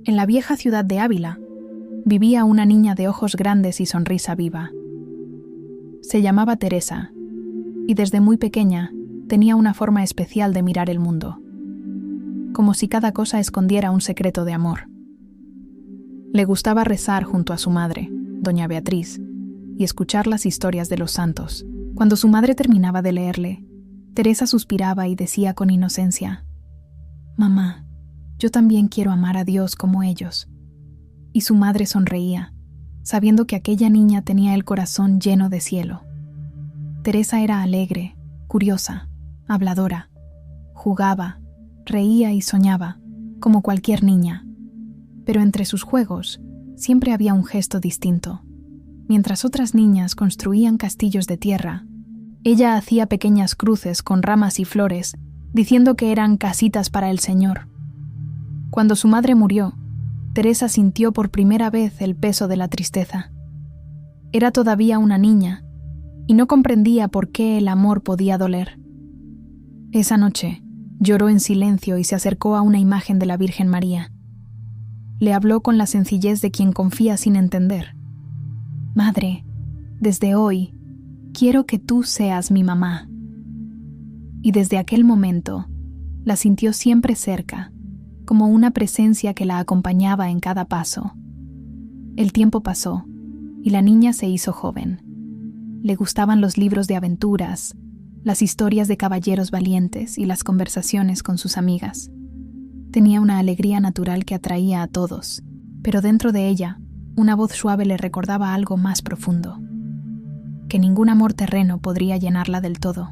En la vieja ciudad de Ávila vivía una niña de ojos grandes y sonrisa viva. Se llamaba Teresa, y desde muy pequeña tenía una forma especial de mirar el mundo, como si cada cosa escondiera un secreto de amor. Le gustaba rezar junto a su madre, doña Beatriz, y escuchar las historias de los santos. Cuando su madre terminaba de leerle, Teresa suspiraba y decía con inocencia: «Mamá, yo también quiero amar a Dios como ellos». Y su madre sonreía, sabiendo que aquella niña tenía el corazón lleno de cielo. Teresa era alegre, curiosa, habladora, jugaba, reía y soñaba, como cualquier niña. Pero entre sus juegos siempre había un gesto distinto. Mientras otras niñas construían castillos de tierra, ella hacía pequeñas cruces con ramas y flores, diciendo que eran casitas para el Señor. Cuando su madre murió, Teresa sintió por primera vez el peso de la tristeza. Era todavía una niña, y no comprendía por qué el amor podía doler. Esa noche, lloró en silencio y se acercó a una imagen de la Virgen María. Le habló con la sencillez de quien confía sin entender. «Madre, desde hoy, quiero que tú seas mi mamá». Y desde aquel momento, la sintió siempre cerca, como una presencia que la acompañaba en cada paso. El tiempo pasó, y la niña se hizo joven. Le gustaban los libros de aventuras, las historias de caballeros valientes y las conversaciones con sus amigas. Tenía una alegría natural que atraía a todos, pero dentro de ella, una voz suave le recordaba algo más profundo, que ningún amor terreno podría llenarla del todo.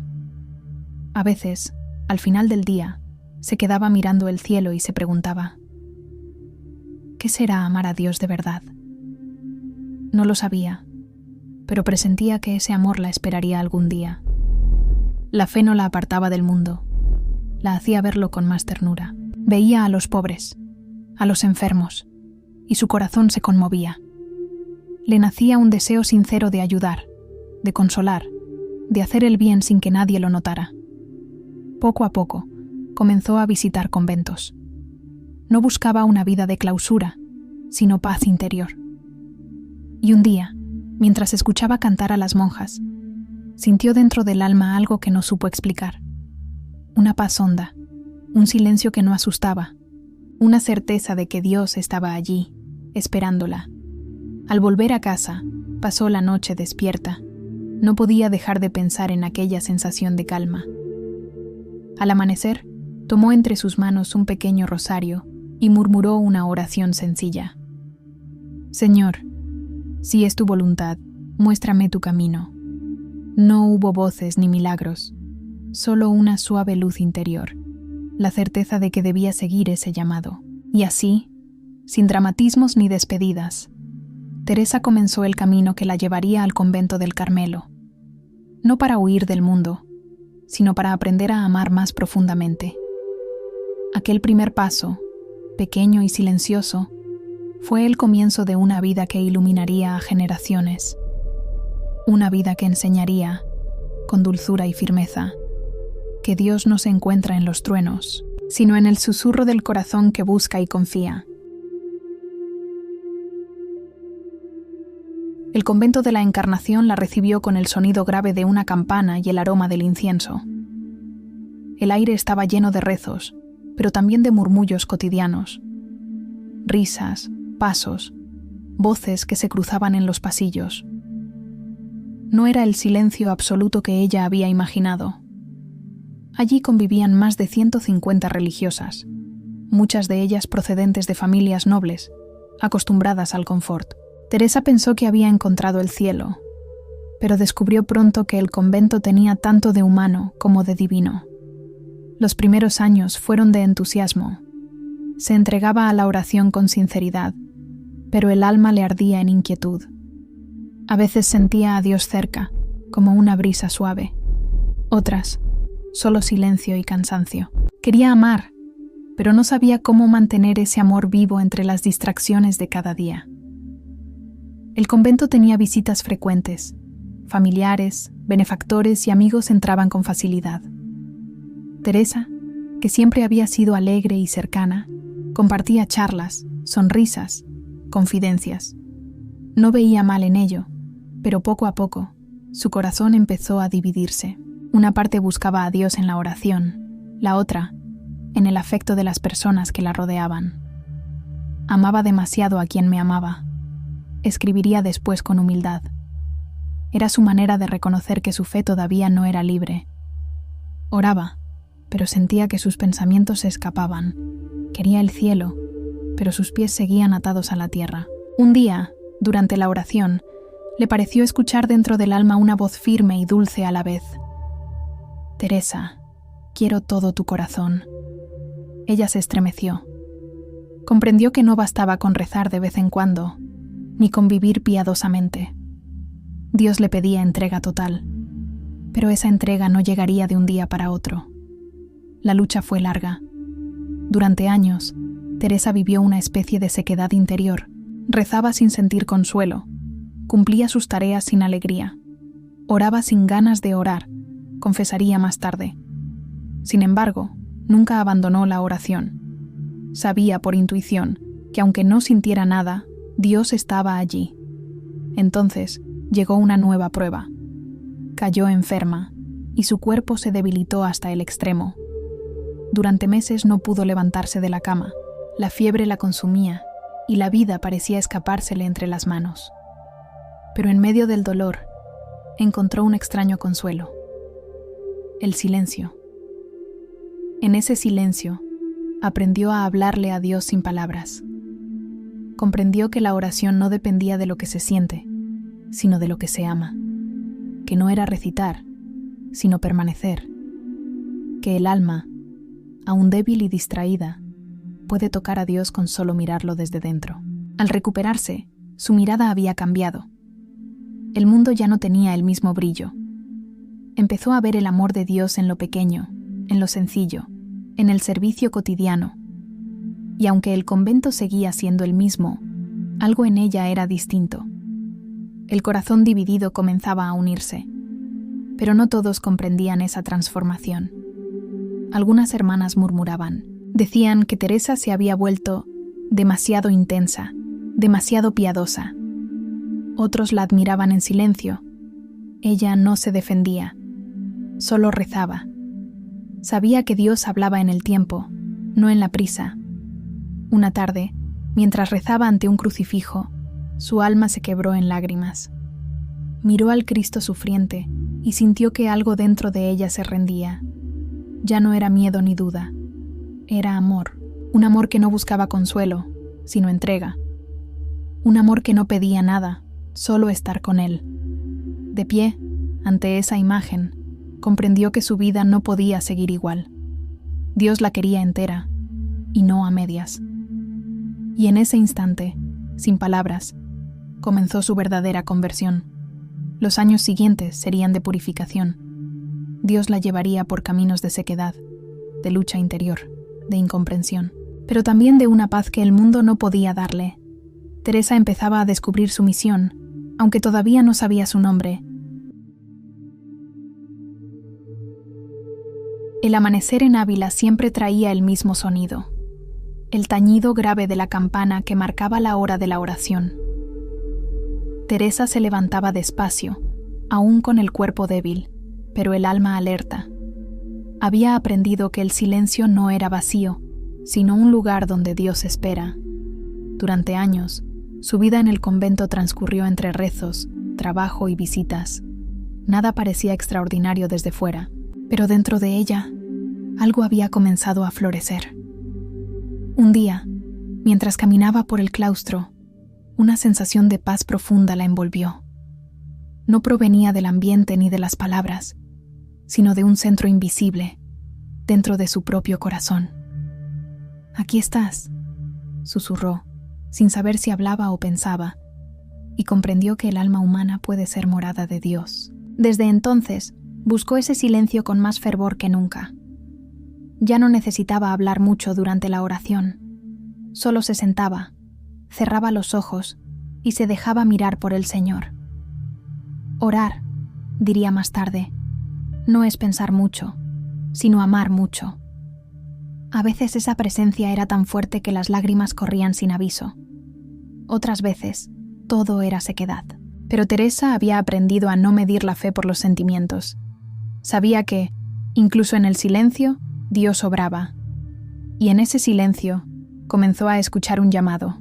A veces, al final del día, se quedaba mirando el cielo y se preguntaba: ¿qué será amar a Dios de verdad? No lo sabía, pero presentía que ese amor la esperaría algún día. La fe no la apartaba del mundo, la hacía verlo con más ternura. Veía a los pobres, a los enfermos, y su corazón se conmovía. Le nacía un deseo sincero de ayudar, de consolar, de hacer el bien sin que nadie lo notara. Poco a poco, comenzó a visitar conventos. No buscaba una vida de clausura, sino paz interior. Y un día, mientras escuchaba cantar a las monjas, sintió dentro del alma algo que no supo explicar. Una paz honda, un silencio que no asustaba, una certeza de que Dios estaba allí, esperándola. Al volver a casa, pasó la noche despierta. No podía dejar de pensar en aquella sensación de calma. Al amanecer, tomó entre sus manos un pequeño rosario y murmuró una oración sencilla. «Señor, si es tu voluntad, muéstrame tu camino». No hubo voces ni milagros, solo una suave luz interior, la certeza de que debía seguir ese llamado. Y así, sin dramatismos ni despedidas, Teresa comenzó el camino que la llevaría al convento del Carmelo, no para huir del mundo, sino para aprender a amar más profundamente. Aquel primer paso, pequeño y silencioso, fue el comienzo de una vida que iluminaría a generaciones. Una vida que enseñaría, con dulzura y firmeza, que Dios no se encuentra en los truenos, sino en el susurro del corazón que busca y confía. El convento de la Encarnación la recibió con el sonido grave de una campana y el aroma del incienso. El aire estaba lleno de rezos, pero también de murmullos cotidianos. Risas, pasos, voces que se cruzaban en los pasillos. No era el silencio absoluto que ella había imaginado. Allí convivían más de 150 religiosas, muchas de ellas procedentes de familias nobles, acostumbradas al confort. Teresa pensó que había encontrado el cielo, pero descubrió pronto que el convento tenía tanto de humano como de divino. Los primeros años fueron de entusiasmo. Se entregaba a la oración con sinceridad, pero el alma le ardía en inquietud. A veces sentía a Dios cerca, como una brisa suave. Otras, solo silencio y cansancio. Quería amar, pero no sabía cómo mantener ese amor vivo entre las distracciones de cada día. El convento tenía visitas frecuentes. Familiares, benefactores y amigos entraban con facilidad. Teresa, que siempre había sido alegre y cercana, compartía charlas, sonrisas, confidencias. No veía mal en ello, pero poco a poco, su corazón empezó a dividirse. Una parte buscaba a Dios en la oración, la otra, en el afecto de las personas que la rodeaban. Amaba demasiado a quien me amaba. Escribiría después con humildad. Era su manera de reconocer que su fe todavía no era libre. Oraba, pero sentía que sus pensamientos se escapaban. Quería el cielo, pero sus pies seguían atados a la tierra. Un día, durante la oración, le pareció escuchar dentro del alma una voz firme y dulce a la vez. «Teresa, quiero todo tu corazón». Ella se estremeció. Comprendió que no bastaba con rezar de vez en cuando, ni con vivir piadosamente. Dios le pedía entrega total, pero esa entrega no llegaría de un día para otro. La lucha fue larga. Durante años, Teresa vivió una especie de sequedad interior. Rezaba sin sentir consuelo, cumplía sus tareas sin alegría, oraba sin ganas de orar, confesaría más tarde. Sin embargo, nunca abandonó la oración. Sabía por intuición que aunque no sintiera nada, Dios estaba allí. Entonces llegó una nueva prueba. Cayó enferma y su cuerpo se debilitó hasta el extremo. Durante meses no pudo levantarse de la cama. La fiebre la consumía y la vida parecía escapársele entre las manos. Pero en medio del dolor, encontró un extraño consuelo: el silencio. En ese silencio, aprendió a hablarle a Dios sin palabras. Comprendió que la oración no dependía de lo que se siente, sino de lo que se ama. Que no era recitar, sino permanecer. Que el alma, aún débil y distraída, puede tocar a Dios con solo mirarlo desde dentro. Al recuperarse, su mirada había cambiado. El mundo ya no tenía el mismo brillo. Empezó a ver el amor de Dios en lo pequeño, en lo sencillo, en el servicio cotidiano. Y aunque el convento seguía siendo el mismo, algo en ella era distinto. El corazón dividido comenzaba a unirse, pero no todos comprendían esa transformación. Algunas hermanas murmuraban. Decían que Teresa se había vuelto demasiado intensa, demasiado piadosa. Otros la admiraban en silencio. Ella no se defendía, solo rezaba. Sabía que Dios hablaba en el tiempo, no en la prisa. Una tarde, mientras rezaba ante un crucifijo, su alma se quebró en lágrimas. Miró al Cristo sufriente y sintió que algo dentro de ella se rendía. Ya no era miedo ni duda. Era amor, un amor que no buscaba consuelo, sino entrega. Un amor que no pedía nada, solo estar con él. De pie, ante esa imagen, comprendió que su vida no podía seguir igual. Dios la quería entera, y no a medias. Y en ese instante, sin palabras, comenzó su verdadera conversión. Los años siguientes serían de purificación. Dios la llevaría por caminos de sequedad, de lucha interior, de incomprensión, pero también de una paz que el mundo no podía darle. Teresa empezaba a descubrir su misión, aunque todavía no sabía su nombre. El amanecer en Ávila siempre traía el mismo sonido, el tañido grave de la campana que marcaba la hora de la oración. Teresa se levantaba despacio, aún con el cuerpo débil, pero el alma alerta. Había aprendido que el silencio no era vacío, sino un lugar donde Dios espera. Durante años, su vida en el convento transcurrió entre rezos, trabajo y visitas. Nada parecía extraordinario desde fuera, pero dentro de ella, algo había comenzado a florecer. Un día, mientras caminaba por el claustro, una sensación de paz profunda la envolvió. No provenía del ambiente ni de las palabras, sino de un centro invisible, dentro de su propio corazón. «Aquí estás», susurró, sin saber si hablaba o pensaba, y comprendió que el alma humana puede ser morada de Dios. Desde entonces, buscó ese silencio con más fervor que nunca. Ya no necesitaba hablar mucho durante la oración. Solo se sentaba, cerraba los ojos y se dejaba mirar por el Señor. Orar, diría más tarde, no es pensar mucho, sino amar mucho. A veces esa presencia era tan fuerte que las lágrimas corrían sin aviso. Otras veces, todo era sequedad. Pero Teresa había aprendido a no medir la fe por los sentimientos. Sabía que, incluso en el silencio, Dios obraba. Y en ese silencio, comenzó a escuchar un llamado.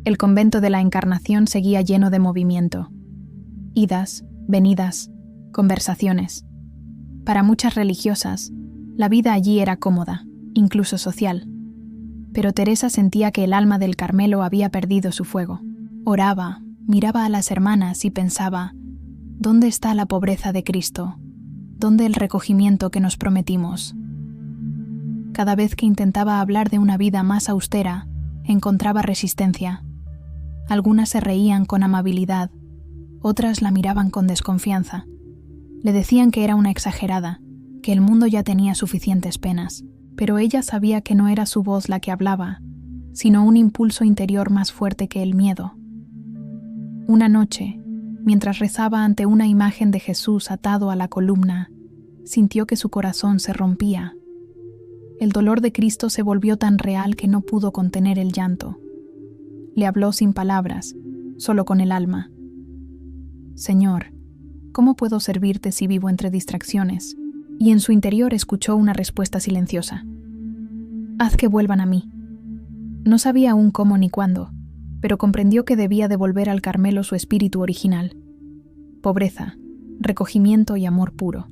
El convento de la Encarnación seguía lleno de movimiento. Idas, venidas, conversaciones. Para muchas religiosas, la vida allí era cómoda, incluso social. Pero Teresa sentía que el alma del Carmelo había perdido su fuego. Oraba, miraba a las hermanas y pensaba, ¿dónde está la pobreza de Cristo? ¿Dónde el recogimiento que nos prometimos? Cada vez que intentaba hablar de una vida más austera, encontraba resistencia. Algunas se reían con amabilidad, otras la miraban con desconfianza. Le decían que era una exagerada, que el mundo ya tenía suficientes penas, pero ella sabía que no era su voz la que hablaba, sino un impulso interior más fuerte que el miedo. Una noche, mientras rezaba ante una imagen de Jesús atado a la columna, sintió que su corazón se rompía. El dolor de Cristo se volvió tan real que no pudo contener el llanto. Le habló sin palabras, solo con el alma. Señor, ¿cómo puedo servirte si vivo entre distracciones? Y en su interior escuchó una respuesta silenciosa. Haz que vuelvan a mí. No sabía aún cómo ni cuándo, pero comprendió que debía devolver al Carmelo su espíritu original. Pobreza, recogimiento y amor puro.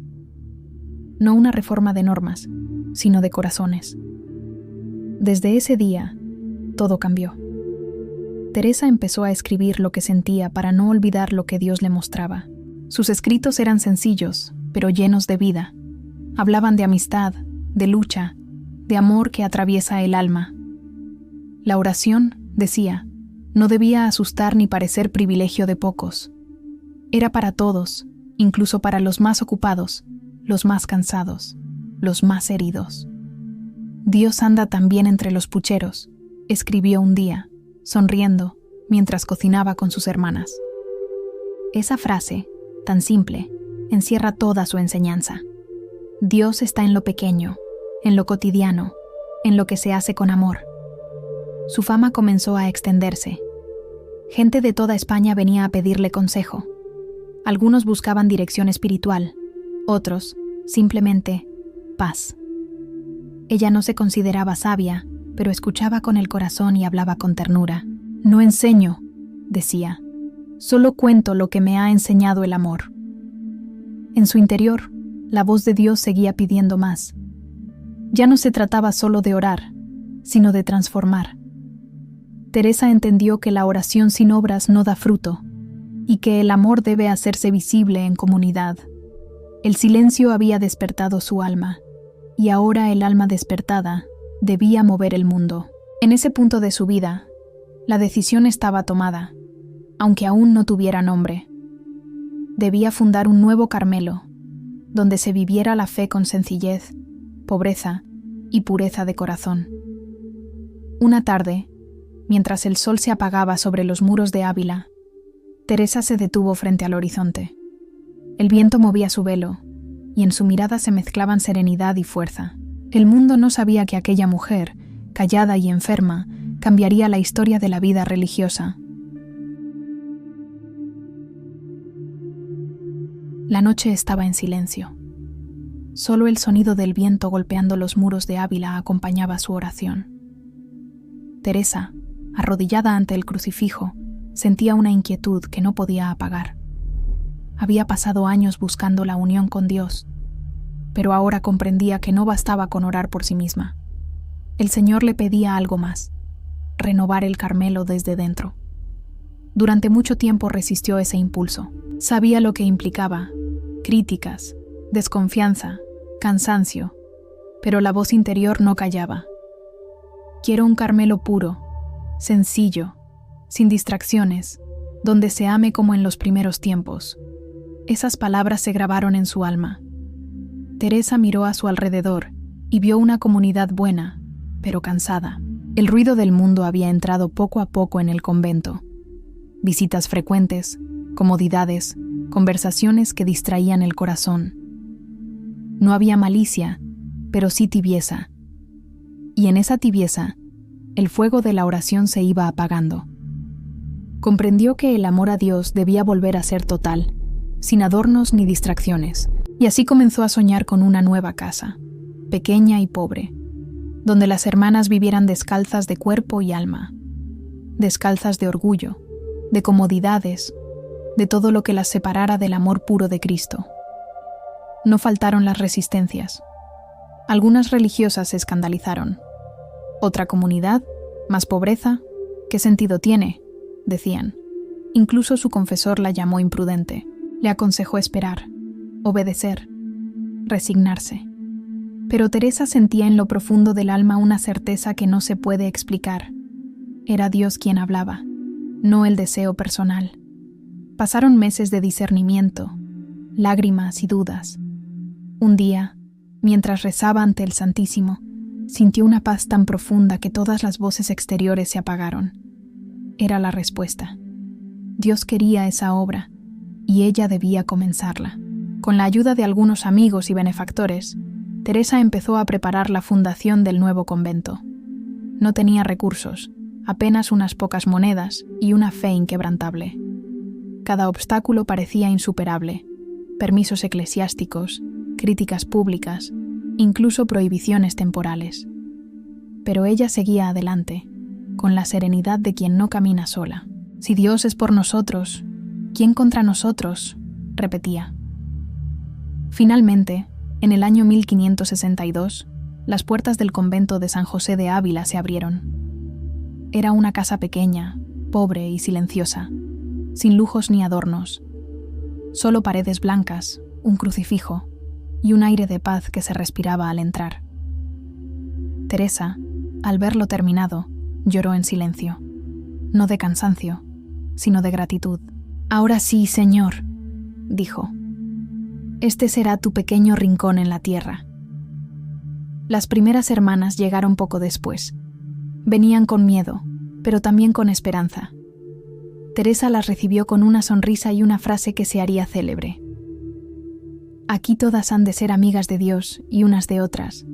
No una reforma de normas, sino de corazones. Desde ese día, todo cambió. Teresa empezó a escribir lo que sentía para no olvidar lo que Dios le mostraba. Sus escritos eran sencillos, pero llenos de vida. Hablaban de amistad, de lucha, de amor que atraviesa el alma. La oración, decía, no debía asustar ni parecer privilegio de pocos. Era para todos, incluso para los más ocupados, los más cansados, los más heridos. Dios anda también entre los pucheros, escribió un día, sonriendo, mientras cocinaba con sus hermanas. Esa frase, tan simple, encierra toda su enseñanza. Dios está en lo pequeño, en lo cotidiano, en lo que se hace con amor. Su fama comenzó a extenderse. Gente de toda España venía a pedirle consejo. Algunos buscaban dirección espiritual, otros, simplemente, paz. Ella no se consideraba sabia, pero escuchaba con el corazón y hablaba con ternura. No enseño, decía, solo cuento lo que me ha enseñado el amor. En su interior, la voz de Dios seguía pidiendo más. Ya no se trataba solo de orar, sino de transformar. Teresa entendió que la oración sin obras no da fruto, y que el amor debe hacerse visible en comunidad. El silencio había despertado su alma, y ahora el alma despertada debía mover el mundo. En ese punto de su vida, la decisión estaba tomada, aunque aún no tuviera nombre. Debía fundar un nuevo Carmelo, donde se viviera la fe con sencillez, pobreza y pureza de corazón. Una tarde, mientras el sol se apagaba sobre los muros de Ávila, Teresa se detuvo frente al horizonte. El viento movía su velo, y en su mirada se mezclaban serenidad y fuerza. El mundo no sabía que aquella mujer, callada y enferma, cambiaría la historia de la vida religiosa. La noche estaba en silencio. Solo el sonido del viento golpeando los muros de Ávila acompañaba su oración. Teresa, arrodillada ante el crucifijo, sentía una inquietud que no podía apagar. Había pasado años buscando la unión con Dios, pero ahora comprendía que no bastaba con orar por sí misma. El Señor le pedía algo más, renovar el Carmelo desde dentro. Durante mucho tiempo resistió ese impulso. Sabía lo que implicaba: críticas, desconfianza, cansancio, pero la voz interior no callaba. Quiero un Carmelo puro, sencillo, sin distracciones, donde se ame como en los primeros tiempos. Esas palabras se grabaron en su alma. Teresa miró a su alrededor y vio una comunidad buena, pero cansada. El ruido del mundo había entrado poco a poco en el convento. Visitas frecuentes, comodidades, conversaciones que distraían el corazón. No había malicia, pero sí tibieza. y en esa tibieza, el fuego de la oración se iba apagando. Comprendió que el amor a Dios debía volver a ser total, sin adornos ni distracciones, y así comenzó a soñar con una nueva casa, pequeña y pobre, donde las hermanas vivieran descalzas de cuerpo y alma, descalzas de orgullo, de comodidades, de todo lo que las separara del amor puro de Cristo. No faltaron las resistencias. Algunas religiosas se escandalizaron. Otra comunidad, más pobreza, ¿qué sentido tiene?, decían. Incluso su confesor la llamó imprudente. Le aconsejó esperar, obedecer, resignarse. Pero Teresa sentía en lo profundo del alma una certeza que no se puede explicar. Era Dios quien hablaba, no el deseo personal. Pasaron meses de discernimiento, lágrimas y dudas. Un día, mientras rezaba ante el Santísimo, sintió una paz tan profunda que todas las voces exteriores se apagaron. Era la respuesta. Dios quería esa obra, y ella debía comenzarla. Con la ayuda de algunos amigos y benefactores, Teresa empezó a preparar la fundación del nuevo convento. No tenía recursos, apenas unas pocas monedas y una fe inquebrantable. Cada obstáculo parecía insuperable: permisos eclesiásticos, críticas públicas, incluso prohibiciones temporales. Pero ella seguía adelante, con la serenidad de quien no camina sola. Si Dios es por nosotros, ¿quién contra nosotros?, repetía. Finalmente, en el año 1562, las puertas del convento de San José de Ávila se abrieron. Era una casa pequeña, pobre y silenciosa, sin lujos ni adornos. Solo paredes blancas, un crucifijo y un aire de paz que se respiraba al entrar. Teresa, al verlo terminado, lloró en silencio, no de cansancio, sino de gratitud. «Ahora sí, Señor», dijo, «este será tu pequeño rincón en la tierra». Las primeras hermanas llegaron poco después. Venían con miedo, pero también con esperanza. Teresa las recibió con una sonrisa y una frase que se haría célebre. «Aquí todas han de ser amigas de Dios y unas de otras».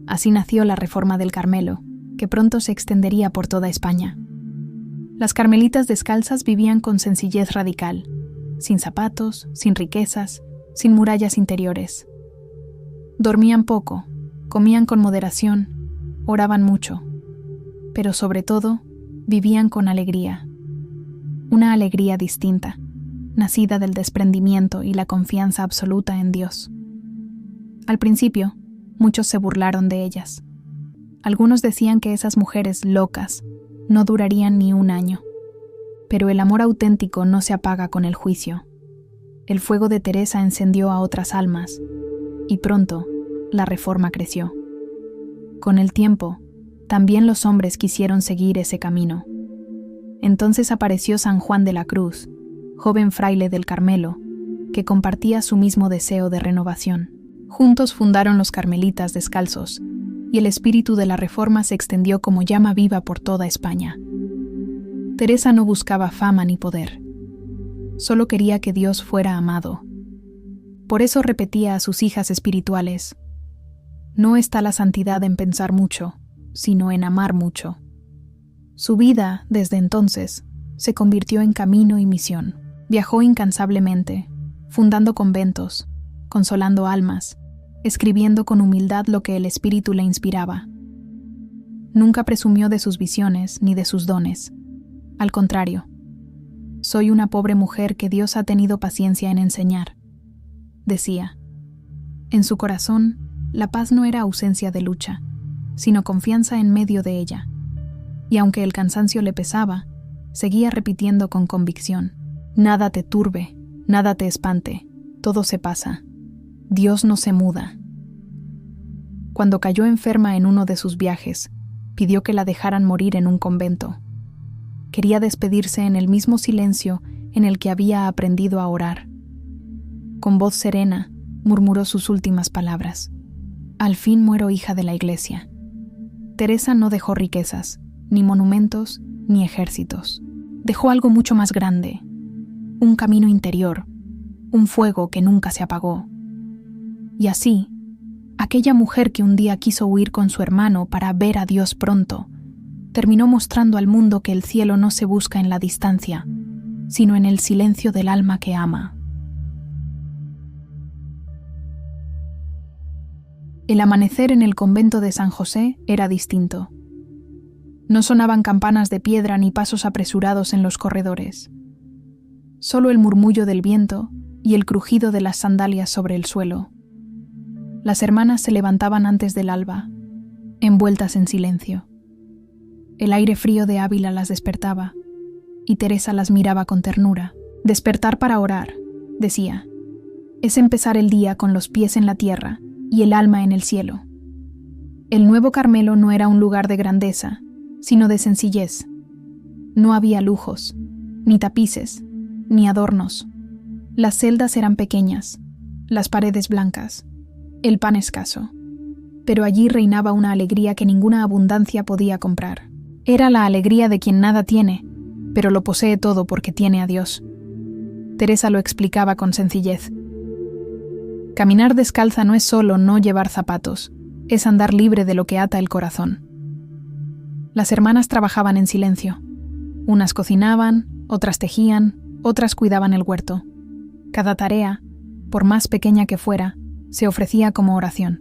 Así nació la Reforma del Carmelo, que pronto se extendería por toda España. Las carmelitas descalzas vivían con sencillez radical, sin zapatos, sin riquezas, sin murallas interiores. Dormían poco, comían con moderación, oraban mucho, pero sobre todo vivían con alegría. Una alegría distinta, nacida del desprendimiento y la confianza absoluta en Dios. Al principio, muchos se burlaron de ellas. Algunos decían que esas mujeres locas no durarían ni un año. Pero el amor auténtico no se apaga con el juicio. El fuego de Teresa encendió a otras almas, y pronto la Reforma creció. Con el tiempo, también los hombres quisieron seguir ese camino. Entonces apareció San Juan de la Cruz, joven fraile del Carmelo, que compartía su mismo deseo de renovación. Juntos fundaron los Carmelitas Descalzos, y el espíritu de la Reforma se extendió como llama viva por toda España. Teresa no buscaba fama ni poder. Solo quería que Dios fuera amado. Por eso repetía a sus hijas espirituales: «No está la santidad en pensar mucho, sino en amar mucho». Su vida, desde entonces, se convirtió en camino y misión. Viajó incansablemente, fundando conventos, consolando almas, escribiendo con humildad lo que el Espíritu le inspiraba. Nunca presumió de sus visiones ni de sus dones. Al contrario, «Soy una pobre mujer que Dios ha tenido paciencia en enseñar», decía. En su corazón, la paz no era ausencia de lucha, sino confianza en medio de ella. Y aunque el cansancio le pesaba, seguía repitiendo con convicción: «Nada te turbe, nada te espante, todo se pasa. Dios no se muda». Cuando cayó enferma en uno de sus viajes, pidió que la dejaran morir en un convento. Quería despedirse en el mismo silencio en el que había aprendido a orar. Con voz serena, murmuró sus últimas palabras: «Al fin muero hija de la Iglesia». Teresa no dejó riquezas, ni monumentos, ni ejércitos. Dejó algo mucho más grande, un camino interior, un fuego que nunca se apagó. Y así, Aquella mujer que un día quiso huir con su hermano para ver a Dios pronto, terminó mostrando al mundo que el cielo no se busca en la distancia, sino en el silencio del alma que ama. El amanecer en el convento de San José era distinto. No sonaban campanas de piedra ni pasos apresurados en los corredores. Solo el murmullo del viento y el crujido de las sandalias sobre el suelo. Las hermanas se levantaban antes del alba, envueltas en silencio. El aire frío de Ávila las despertaba, y Teresa las miraba con ternura. Despertar para orar, decía, es empezar el día con los pies en la tierra y el alma en el cielo. El Nuevo Carmelo no era un lugar de grandeza, sino de sencillez. No había lujos, ni tapices, ni adornos. Las celdas eran pequeñas, las paredes blancas, el pan escaso. Pero allí reinaba una alegría que ninguna abundancia podía comprar. Era la alegría de quien nada tiene, pero lo posee todo porque tiene a Dios. Teresa lo explicaba con sencillez. Caminar descalza no es solo no llevar zapatos, es andar libre de lo que ata el corazón. Las hermanas trabajaban en silencio. Unas cocinaban, otras tejían, otras cuidaban el huerto. Cada tarea, por más pequeña que fuera, se ofrecía como oración.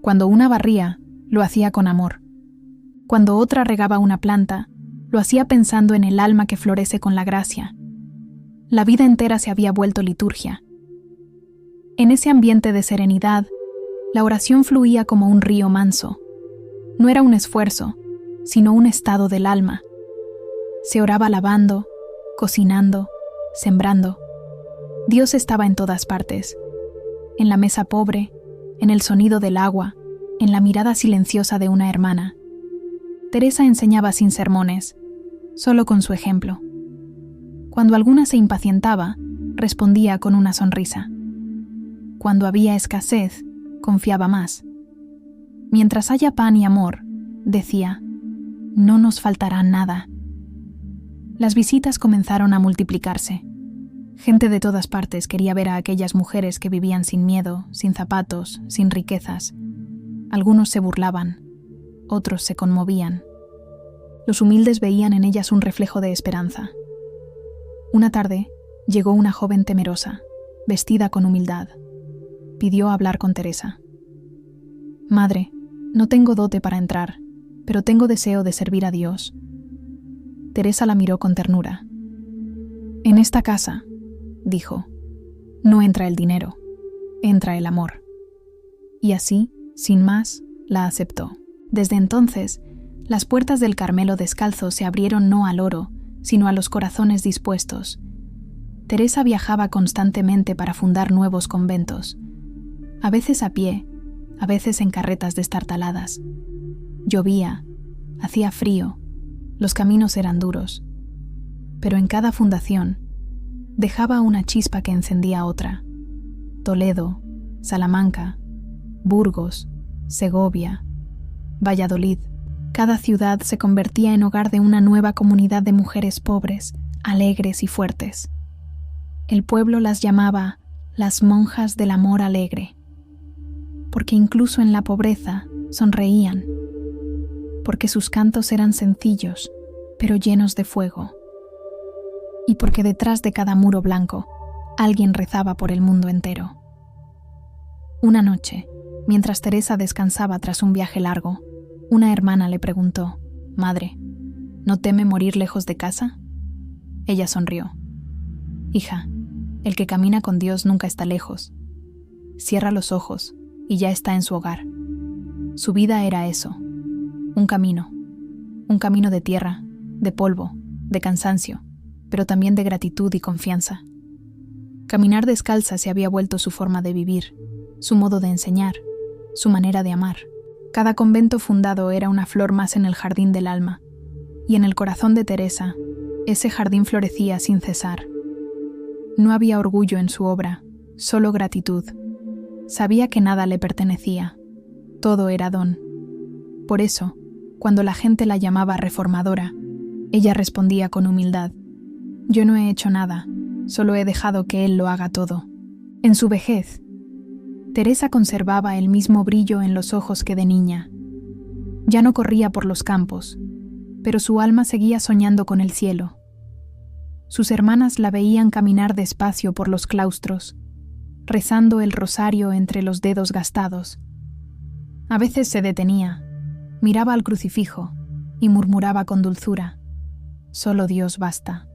Cuando una barría, lo hacía con amor. Cuando otra regaba una planta, lo hacía pensando en el alma que florece con la gracia. La vida entera se había vuelto liturgia. En ese ambiente de serenidad, la oración fluía como un río manso. No era un esfuerzo, sino un estado del alma. Se oraba lavando, cocinando, sembrando. Dios estaba en todas partes. En la mesa pobre, en el sonido del agua, en la mirada silenciosa de una hermana. Teresa enseñaba sin sermones, solo con su ejemplo. Cuando alguna se impacientaba, respondía con una sonrisa. Cuando había escasez, confiaba más. Mientras haya pan y amor, decía, no nos faltará nada. Las visitas comenzaron a multiplicarse. Gente de todas partes quería ver a aquellas mujeres que vivían sin miedo, sin zapatos, sin riquezas. Algunos se burlaban, otros se conmovían. Los humildes veían en ellas un reflejo de esperanza. Una tarde llegó una joven temerosa, vestida con humildad. Pidió hablar con Teresa. «Madre, no tengo dote para entrar, pero tengo deseo de servir a Dios». Teresa la miró con ternura. «En esta casa», dijo, «no entra el dinero, entra el amor». Y así, sin más, la aceptó. Desde entonces, las puertas del Carmelo descalzo se abrieron no al oro, sino a los corazones dispuestos. Teresa viajaba constantemente para fundar nuevos conventos, a veces a pie, a veces en carretas destartaladas. Llovía, hacía frío, los caminos eran duros, pero en cada fundación dejaba una chispa que encendía otra. Toledo, Salamanca, Burgos, Segovia, Valladolid. Cada ciudad se convertía en hogar de una nueva comunidad de mujeres pobres, alegres y fuertes. El pueblo las llamaba las monjas del amor alegre, porque incluso en la pobreza sonreían, porque sus cantos eran sencillos, pero llenos de fuego, y porque detrás de cada muro blanco alguien rezaba por el mundo entero. Una noche, mientras Teresa descansaba tras un viaje largo, una hermana le preguntó, «Madre, ¿no teme morir lejos de casa?» Ella sonrió. «Hija, el que camina con Dios nunca está lejos. Cierra los ojos y ya está en su hogar». Su vida era eso, un camino de tierra, de polvo, de cansancio, pero también de gratitud y confianza. Caminar descalza se había vuelto su forma de vivir, su modo de enseñar, su manera de amar. Cada convento fundado era una flor más en el jardín del alma, y en el corazón de Teresa, ese jardín florecía sin cesar. No había orgullo en su obra, solo gratitud. Sabía que nada le pertenecía, todo era don. Por eso, cuando la gente la llamaba reformadora, ella respondía con humildad, «Yo no he hecho nada, solo he dejado que Él lo haga todo». En su vejez, Teresa conservaba el mismo brillo en los ojos que de niña. Ya no corría por los campos, pero su alma seguía soñando con el cielo. Sus hermanas la veían caminar despacio por los claustros, rezando el rosario entre los dedos gastados. A veces se detenía, miraba al crucifijo y murmuraba con dulzura: «Solo Dios basta».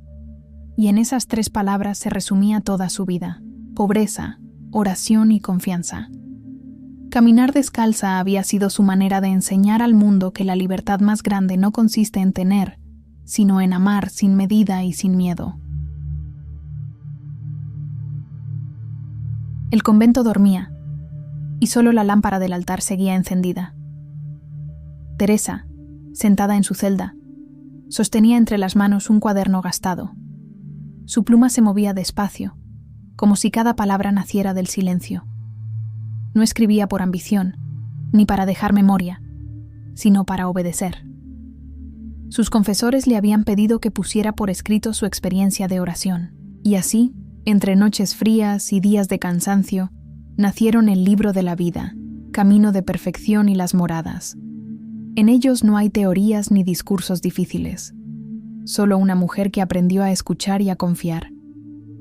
Y en esas 3 palabras se resumía toda su vida: pobreza, oración y confianza. Caminar descalza había sido su manera de enseñar al mundo que la libertad más grande no consiste en tener, sino en amar sin medida y sin miedo. El convento dormía, y solo la lámpara del altar seguía encendida. Teresa, sentada en su celda, sostenía entre las manos un cuaderno gastado. Su pluma se movía despacio, como si cada palabra naciera del silencio. No escribía por ambición, ni para dejar memoria, sino para obedecer. Sus confesores le habían pedido que pusiera por escrito su experiencia de oración, y así, entre noches frías y días de cansancio, nacieron el libro de la vida, Camino de Perfección y las Moradas. En ellos no hay teorías ni discursos difíciles, solo una mujer que aprendió a escuchar y a confiar.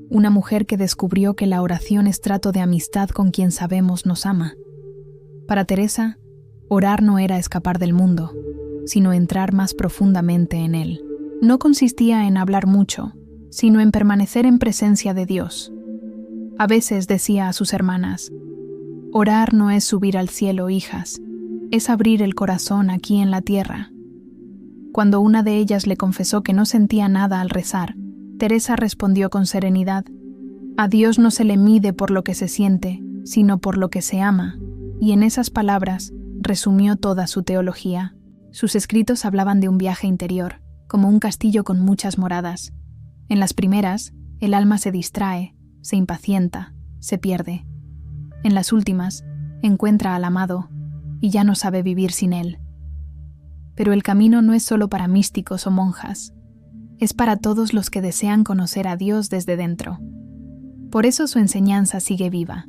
Una mujer que descubrió que la oración es trato de amistad con quien sabemos nos ama. Para Teresa, orar no era escapar del mundo, sino entrar más profundamente en él. No consistía en hablar mucho, sino en permanecer en presencia de Dios. A veces decía a sus hermanas: «Orar no es subir al cielo, hijas, es abrir el corazón aquí en la tierra». Cuando una de ellas le confesó que no sentía nada al rezar, Teresa respondió con serenidad: «A Dios no se le mide por lo que se siente, sino por lo que se ama», y en esas palabras resumió toda su teología. Sus escritos hablaban de un viaje interior, como un castillo con muchas moradas. En las primeras, el alma se distrae, se impacienta, se pierde. En las últimas, encuentra al amado y ya no sabe vivir sin él. Pero el camino no es solo para místicos o monjas, es para todos los que desean conocer a Dios desde dentro. Por eso su enseñanza sigue viva,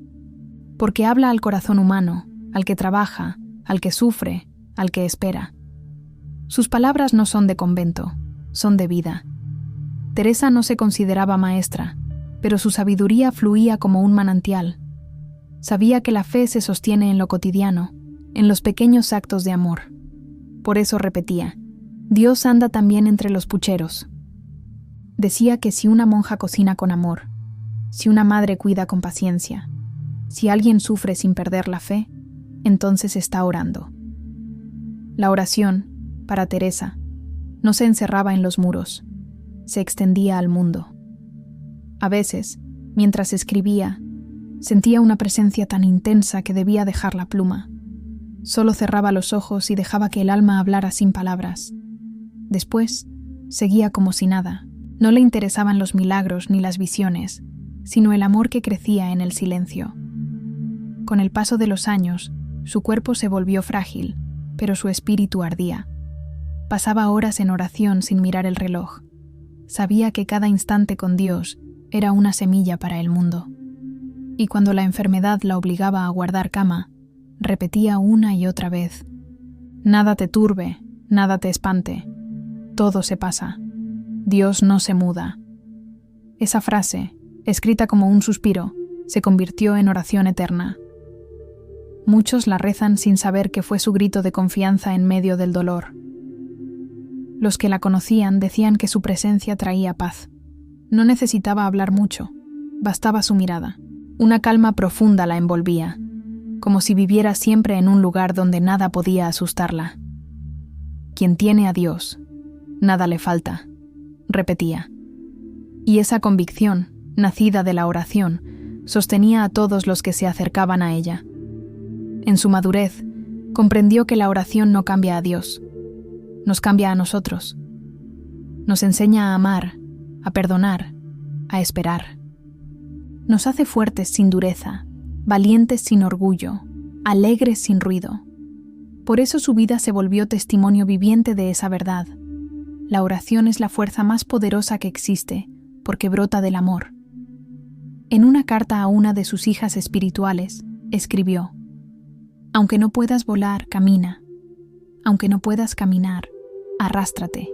porque habla al corazón humano, al que trabaja, al que sufre, al que espera. Sus palabras no son de convento, son de vida. Teresa no se consideraba maestra, pero su sabiduría fluía como un manantial. Sabía que la fe se sostiene en lo cotidiano, en los pequeños actos de amor. Por eso repetía: «Dios anda también entre los pucheros». Decía que si una monja cocina con amor, si una madre cuida con paciencia, si alguien sufre sin perder la fe, entonces está orando. La oración, para Teresa, no se encerraba en los muros, se extendía al mundo. A veces, mientras escribía, sentía una presencia tan intensa que debía dejar la pluma. Solo cerraba los ojos y dejaba que el alma hablara sin palabras. Después, seguía como si nada. No le interesaban los milagros ni las visiones, sino el amor que crecía en el silencio. Con el paso de los años, su cuerpo se volvió frágil, pero su espíritu ardía. Pasaba horas en oración sin mirar el reloj. Sabía que cada instante con Dios era una semilla para el mundo. Y cuando la enfermedad la obligaba a guardar cama, repetía una y otra vez: «Nada te turbe, nada te espante. Todo se pasa. Dios no se muda». Esa frase, escrita como un suspiro, se convirtió en oración eterna. Muchos la rezan sin saber que fue su grito de confianza en medio del dolor. Los que la conocían decían que su presencia traía paz. No necesitaba hablar mucho, bastaba su mirada. Una calma profunda la envolvía, como si viviera siempre en un lugar donde nada podía asustarla. «Quien tiene a Dios, nada le falta», repetía. Y esa convicción, nacida de la oración, sostenía a todos los que se acercaban a ella. En su madurez, comprendió que la oración no cambia a Dios, nos cambia a nosotros. Nos enseña a amar, a perdonar, a esperar. Nos hace fuertes sin dureza, valientes sin orgullo, alegres sin ruido. Por eso su vida se volvió testimonio viviente de esa verdad. La oración es la fuerza más poderosa que existe, porque brota del amor. En una carta a una de sus hijas espirituales, escribió: aunque no puedas volar, camina. Aunque no puedas caminar, arrástrate,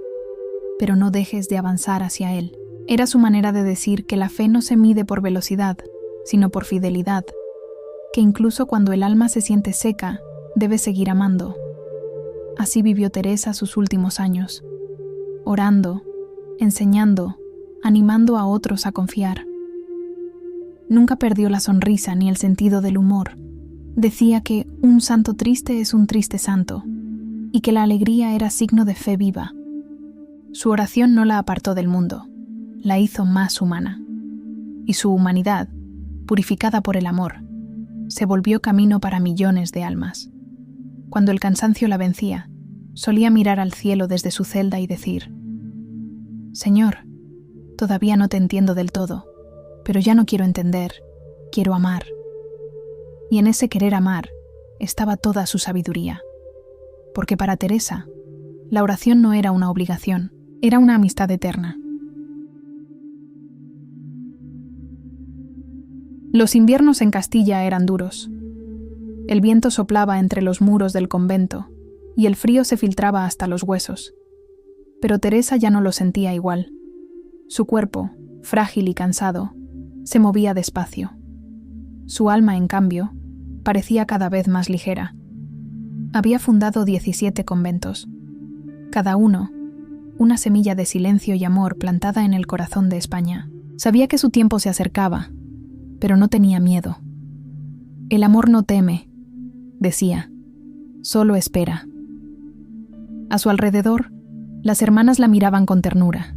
pero no dejes de avanzar hacia él. Era su manera de decir que la fe no se mide por velocidad, sino por fidelidad, que incluso cuando el alma se siente seca, debe seguir amando. Así vivió Teresa sus últimos años, orando, enseñando, animando a otros a confiar. Nunca perdió la sonrisa ni el sentido del humor. Decía que un santo triste es un triste santo, y que la alegría era signo de fe viva. Su oración no la apartó del mundo, la hizo más humana. Y su humanidad, purificada por el amor, se volvió camino para millones de almas. Cuando el cansancio la vencía, solía mirar al cielo desde su celda y decir: Señor, todavía no te entiendo del todo, pero ya no quiero entender, quiero amar. Y en ese querer amar estaba toda su sabiduría. Porque para Teresa, la oración no era una obligación, era una amistad eterna. Los inviernos en Castilla eran duros. El viento soplaba entre los muros del convento y el frío se filtraba hasta los huesos. Pero Teresa ya no lo sentía igual. Su cuerpo, frágil y cansado, se movía despacio. Su alma, en cambio, parecía cada vez más ligera. Había fundado 17 conventos, cada uno una semilla de silencio y amor plantada en el corazón de España. Sabía que su tiempo se acercaba, pero no tenía miedo. El amor no teme, decía, solo espera. A su alrededor, las hermanas la miraban con ternura.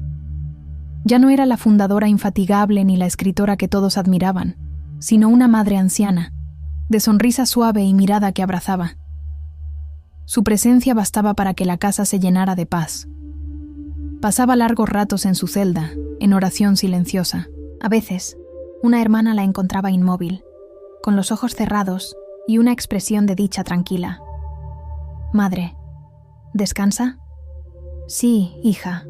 Ya no era la fundadora infatigable ni la escritora que todos admiraban, sino una madre anciana, de sonrisa suave y mirada que abrazaba. Su presencia bastaba para que la casa se llenara de paz. Pasaba largos ratos en su celda, en oración silenciosa. A veces, una hermana la encontraba inmóvil, con los ojos cerrados y una expresión de dicha tranquila. «Madre, ¿descansa?» «Sí, hija»,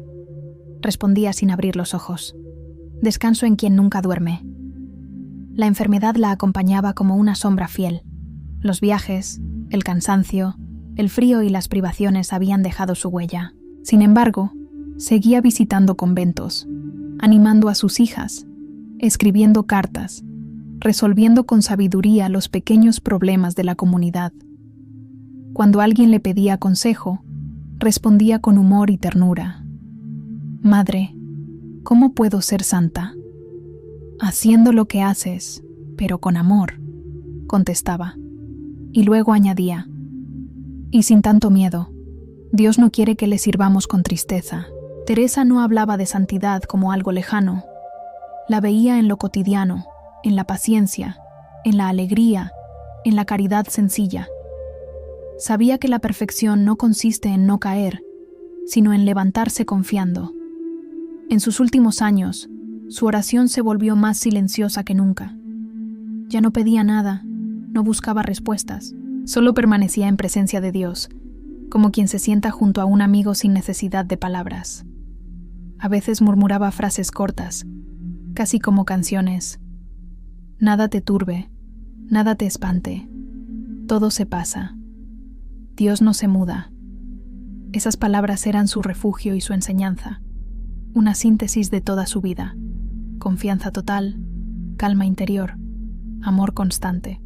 respondía sin abrir los ojos. «Descanso en quien nunca duerme». La enfermedad la acompañaba como una sombra fiel. Los viajes, el cansancio, el frío y las privaciones habían dejado su huella. Sin embargo, seguía visitando conventos, animando a sus hijas, escribiendo cartas, resolviendo con sabiduría los pequeños problemas de la comunidad. Cuando alguien le pedía consejo, respondía con humor y ternura: «Madre, ¿cómo puedo ser santa?» «Haciendo lo que haces, pero con amor», contestaba. Y luego añadía: «Y sin tanto miedo. Dios no quiere que le sirvamos con tristeza». Teresa no hablaba de santidad como algo lejano. La veía en lo cotidiano, en la paciencia, en la alegría, en la caridad sencilla. Sabía que la perfección no consiste en no caer, sino en levantarse confiando. En sus últimos años, su oración se volvió más silenciosa que nunca. Ya no pedía nada, no buscaba respuestas, solo permanecía en presencia de Dios, como quien se sienta junto a un amigo sin necesidad de palabras. A veces murmuraba frases cortas, casi como canciones. «Nada te turbe, nada te espante, todo se pasa. Dios no se muda». Esas palabras eran su refugio y su enseñanza, una síntesis de toda su vida. Confianza total, calma interior, amor constante.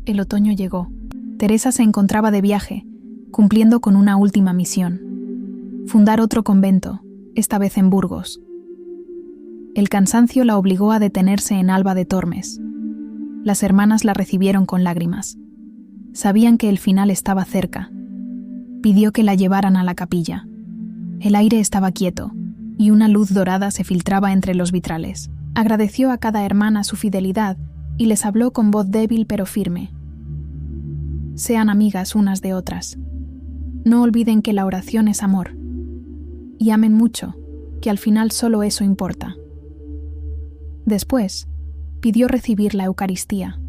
El otoño llegó. Teresa se encontraba de viaje, cumpliendo con una última misión: fundar otro convento, esta vez en Burgos. El cansancio la obligó a detenerse en Alba de Tormes. Las hermanas la recibieron con lágrimas. Sabían que el final estaba cerca. Pidió que la llevaran a la capilla. El aire estaba quieto, y una luz dorada se filtraba entre los vitrales. Agradeció a cada hermana su fidelidad y les habló con voz débil pero firme. Sean amigas unas de otras. No olviden que la oración es amor. Y amen mucho, que al final solo eso importa. Después, pidió recibir la Eucaristía.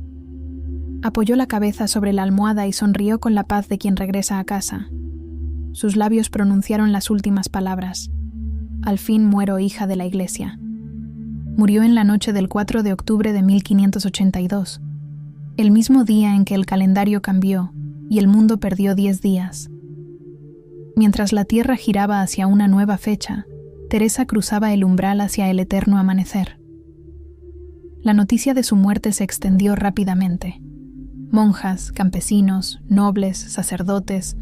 Apoyó la cabeza sobre la almohada y sonrió con la paz de quien regresa a casa. Sus labios pronunciaron las últimas palabras: «Al fin muero hija de la Iglesia». Murió en la noche del 4 de octubre de 1582. el mismo día en que el calendario cambió y el mundo perdió 10 días. Mientras la Tierra giraba hacia una nueva fecha, Teresa cruzaba el umbral hacia el eterno amanecer. La noticia de su muerte se extendió rápidamente. Monjas, campesinos, nobles, sacerdotes,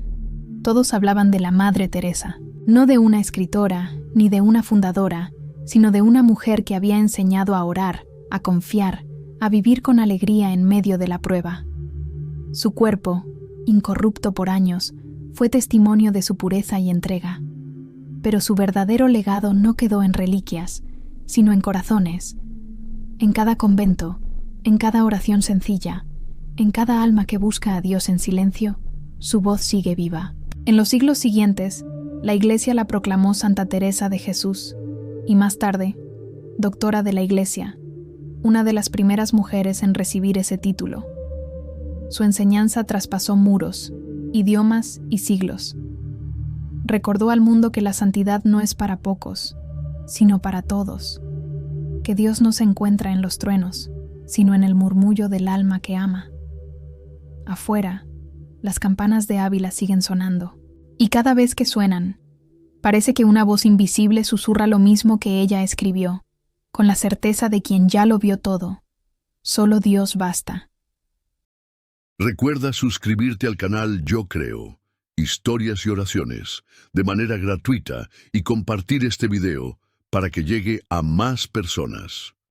todos hablaban de la Madre Teresa, no de una escritora ni de una fundadora, sino de una mujer que había enseñado a orar, a confiar, a vivir con alegría en medio de la prueba. Su cuerpo, incorrupto por años, fue testimonio de su pureza y entrega. Pero su verdadero legado no quedó en reliquias, sino en corazones. En cada convento, en cada oración sencilla, en cada alma que busca a Dios en silencio, su voz sigue viva. En los siglos siguientes, la Iglesia la proclamó Santa Teresa de Jesús, y más tarde, doctora de la Iglesia, una de las primeras mujeres en recibir ese título. Su enseñanza traspasó muros, idiomas y siglos. Recordó al mundo que la santidad no es para pocos, sino para todos, que Dios no se encuentra en los truenos, sino en el murmullo del alma que ama. Afuera, las campanas de Ávila siguen sonando, y cada vez que suenan, parece que una voz invisible susurra lo mismo que ella escribió, con la certeza de quien ya lo vio todo. Solo Dios basta. Recuerda suscribirte al canal Yo Creo, Historias y Oraciones, de manera gratuita y compartir este video para que llegue a más personas.